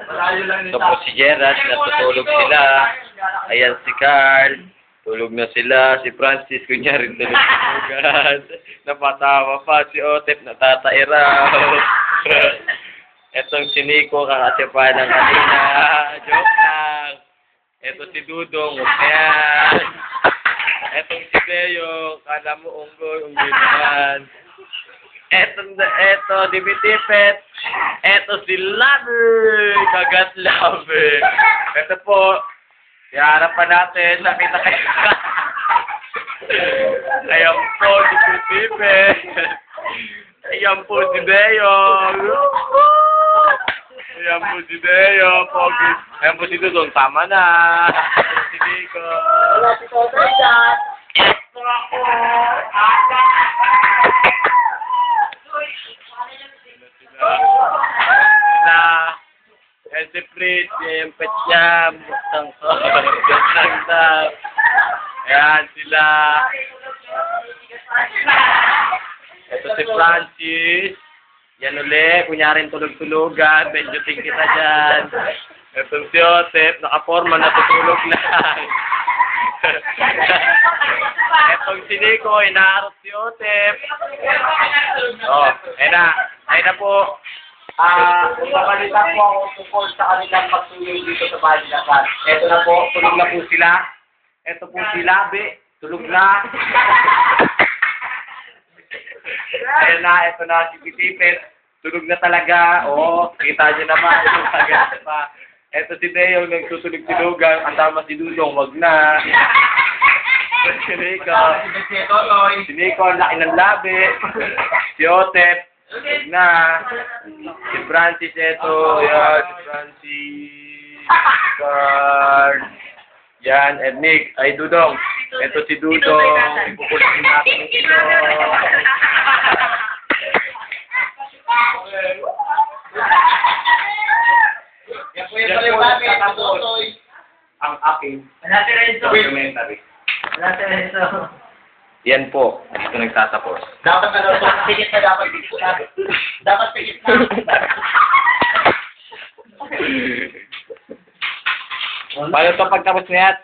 Ito po si Gerard, natutulog sila. Ayan si Carl. Tulog na sila. Si Francis, kunyari tulog-tulugan. Napatawa pa. Si Otep, natatairaw. Etong si Nico, kakasipa ng kanina. Joke lang. Eto si Dudong, huwag na yan. Etong si Beo, kala mo unggoy naman. Eto, si Bitipet. Eto si Lover, kagat Lover. Eto po, iharapan natin, nakita kayo. Ayan po si Bitipet. Ayan po si Beo. Ayan po si Beo. Ayan po si Dudong, tama na. Si Nico. Wala si Toto dyan. Ito ako. Na, si Fritz, yung pet niya, bustang ko. Ayan sila. Ito si Francis. Yan ulit, kunyarin tulog-tulugan, benjuting kita dyan. Ito si Joseph, nakaporma, natutulog lang. Etong si Nico, inaarot si Joseph. Oh, ayun na po. Magpapalitan po ako tungkol sa kanilang pagtulog dito sa Balilacan. Ito na po, tulog na po sila. Ito po si Labi, tulog na. Ayan na, ito na si Pitipet. Tulog na talaga. Oo, kita nyo naman. Ito si Deo, nagtutulog-tulugan. Kasama si Dudong, wag na. Si Nico. Si Nico, laki ng labi. Si Otep, wag na. Si Francis, ito. Yan, si Francis. Carl. Yan, and Nick. Ay, Dudong. Ito si Dudong. Ipupulasin natin ito. Ang aking documentary. Yan po. Ito nagtatapos. Dapat pigit na. Dapat pigit na. Paano ito pagtapos niya?